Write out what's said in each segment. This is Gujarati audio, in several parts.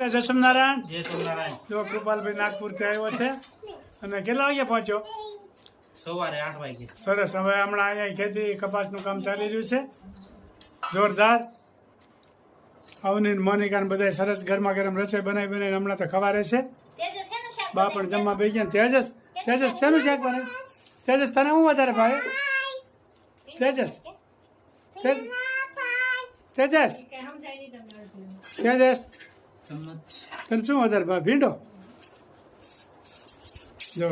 જય સોમનારાયણ. જય સોમનારાયણ. જો કૃપાલભાઈ નાગપુરથી આવ્યો છે અને કેટલા વાગે પહોંચ્યો? સવારે 8 વાગે. સરસ. હવે હમણાં અહીંયા ખેતી કપાસનું કામ ચાલી રહ્યું છે જોરદાર. અવની મોનિકા બધા સરસ ગરમા ગરમ રસોઈ બનાવીને હમણાં તો ખવારે છે. બા પણ જમવા બેસી ગયા. તેજસ શેનું શાક બને? તેજસ તને શું વધારે ભાવે? તેજસ તેજસ તેજસ તને શું વધારે ભાવે? ભીંડો. જો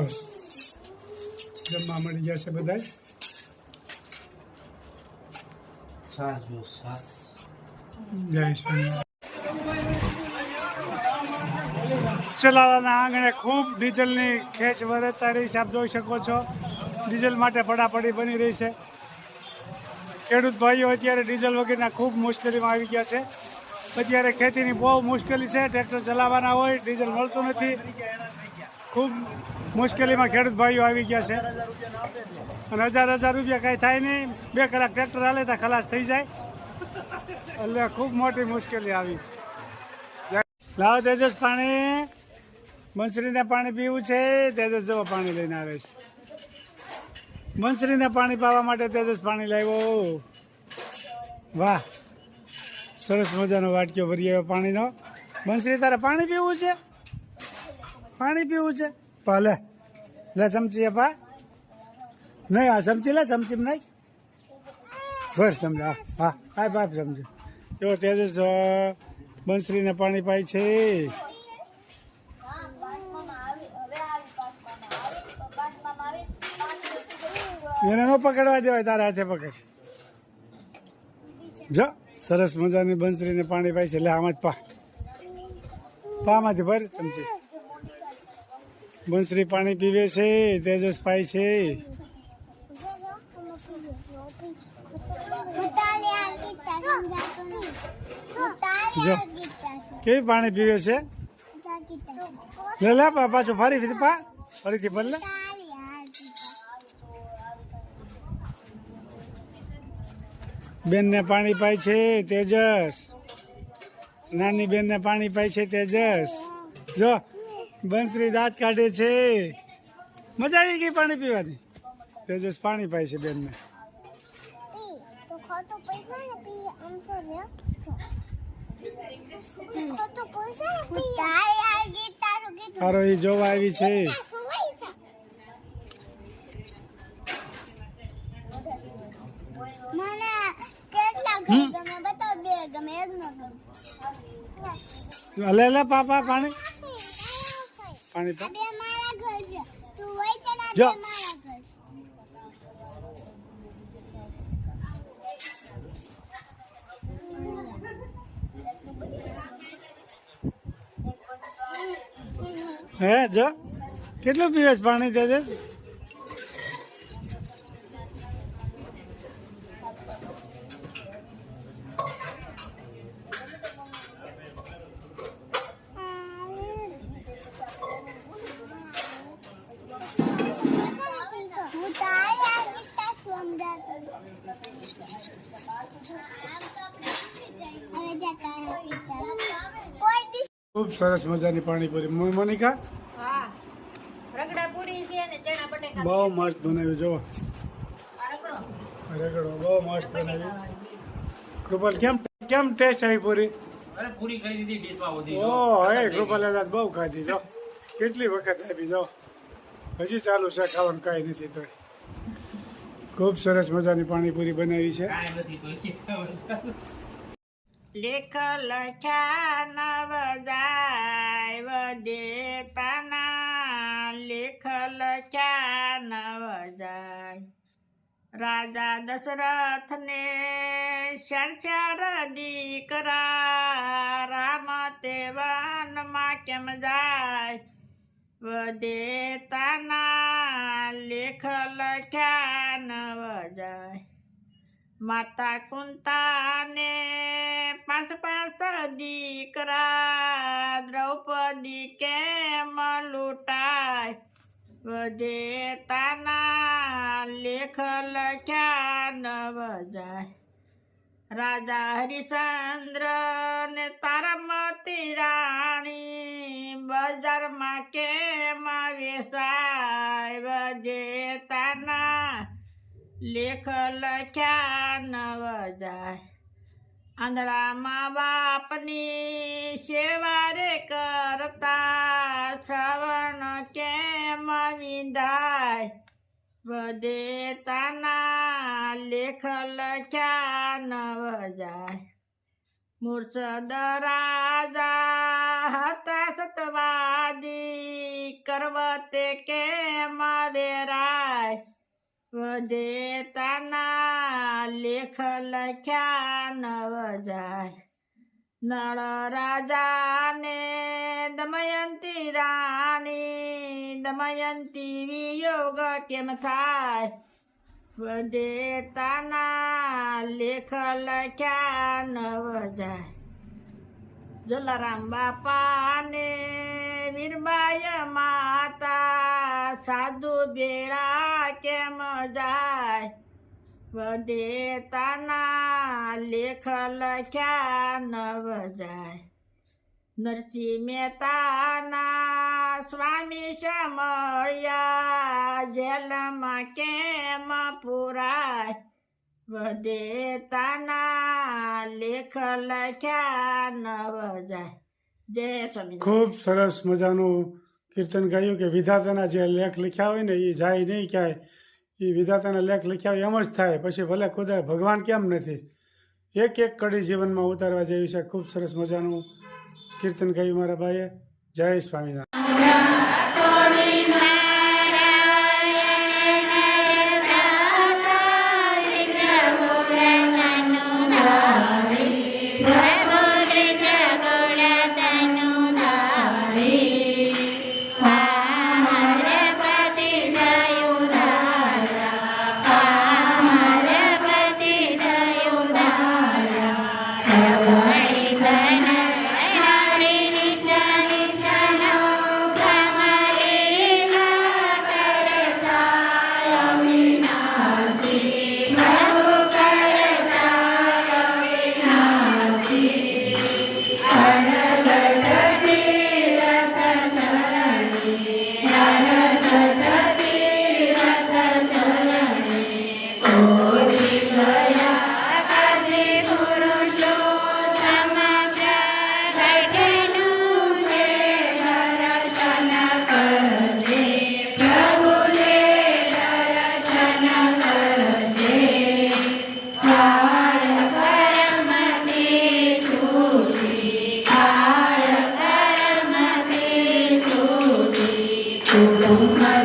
જમવા મળી જશે બધા. જય શ્રી ચલાવાના આંગણે ખૂબ ડીઝલની ખેંચ વધતા રહી છે. આપ જોઈ શકો છો ડીઝલ માટે પડાપડી બની રહી છે. ખેડૂત ભાઈઓ અત્યારે ડીઝલ વગેરેના ખૂબ મુશ્કેલીમાં આવી ગયા છે. અત્યારે ખેતીની બહુ મુશ્કેલી છે. ટ્રેક્ટર ચલાવવાના હોય, ડીઝલ મળતું નથી. ખૂબ મુશ્કેલીમાં ખેડૂત ભાઈઓ આવી ગયા છે. અને હજાર રૂપિયા કાંઈ થાય નહીં. 2 કલાક ટ્રેક્ટર હાલે તો ખલાસ થઈ જાય. એટલે ખૂબ મોટી મુશ્કેલી આવી છે. લાવો તેજસ પાણી. બંસરીને પાણી પીવું છે. તેજસ જવો પાણી લઈને આવે છે. બંસરીને પાણી પાવા માટે તેજસ પાણી લાવ્યો. વાહ, સરસ મજાનો વાટક્યો ભરી આવ્યો પાણીનો. બંસરી તારે પાણી પીવું છે? પાણી પીવું છે? પા લે ચમચી પા. નહીં આ ચમચી લે, ચમચી નહીં બસ ચમચા. હા હા બાપ ચમચી. જો તેજસ બંસરીને પાણી પાય છે. એને ન પકડવા દેવાય, તારા હાથે પકડ. જો સરસ મજાની બંસરીને પાણી પાય છે. લે આમાં જ પામાંથી ભર ચમચી. બંસરી પાણી પીવે છે. તેજસ પાય છે. જો કેવી પાણી પીવે છે. લે પાછું ફરીથી ભર લે. બેનને પાણી પાય છે તેજસ. નાની બેનને પાણી પાય છે તેજસ. જો બંસરી દાંત કાઢે છે. મજા આવી ગઈ પાણી પીવાની. તેજસ પાણી પાય છે બેનને. તારો એ જોવા આવી છે. લે પાપા પાણી જો હે જો કેટલું પીવે છે પાણી તેજસ? ખૂબ સરસ મજાની પાણીપુરી. મોનિકા બહુ મસ્ત બનાવ્યું. જોવો રગડો બહુ મસ્ત બનાવ્યું. કૃપાલ કેમ ટેસ્ટ આવી પૂરી? પૂરી ખાઈ દીધી ડીશમાં બધી. હે કૃપાલ બહુ ખાધી. જો કેટલી વખત આપી. જો હજી ચાલુ છે ખાવાનું, કાંઈ નથી તો. ખૂબ સરસ મજાની પાણીપુરી બનાવી છે. લેખ લખ્યા નવ જાય વદેતાના. લેખ લખ્યા નવ જાય. રાજા દશરથને 4 દીકરા. રામ તે વનમાં કેમ જાય વદેતાના. લેખ લખ્યા નવ જાય. માતા કુંતાને 5 દીકરા. દ્રૌપદી કેમ લૂંટાય વદેતાના. લેખ લખ્યા નવ જાય. રાજા હરિશ્ચંદ્ર ને તારામતી રાણી બજારમાં કેમ વેસાય વધેતાના લેખ લખ્યા નવ જાય આંધળામાં બાપની સેવા રે કરતા શ્રવણ કેમ વિંધાય વધેતાના લેખ લખ્યા નવ જાય મુર્શદ રાજા હતા સતવાદી કરવતે કેમ વેરાય વધેતાના લેખ લખ્યા નવ જાય નળ રાજાને દમયંતી રાણી દમયંતી વિયોગ કેમ થાય વધેતાના લેખ લખ્યા નવ જાય જલારામ બાપાને વીરબાઈ માતા સાધુ બેડા કેમ જાય વધેતાના લેખ લખ્યા નવ જાય નરસિંહ મહેતાના સ્વામી સમળ્યા જેલમાં કેમ પુરાય વધેતાના લેખ લખ્યા નવ જાય જય સ્વામી ખૂબ સરસ મજાનું કીર્તન ગાયું કે વિધાતાના જે લેખ લખ્યા હોય ને એ જાય નહીં ક્યાંય એ વિધાતાના લેખ લખ્યા હોય એમ જ થાય પછી ભલે ખુદા ભગવાન કેમ નથી એક એક કડી જીવનમાં ઉતારવા જેવી છે ખૂબ સરસ મજાનું કીર્તન ગાયું મારા ભાઈએ જય સ્વામિનારાયણ Om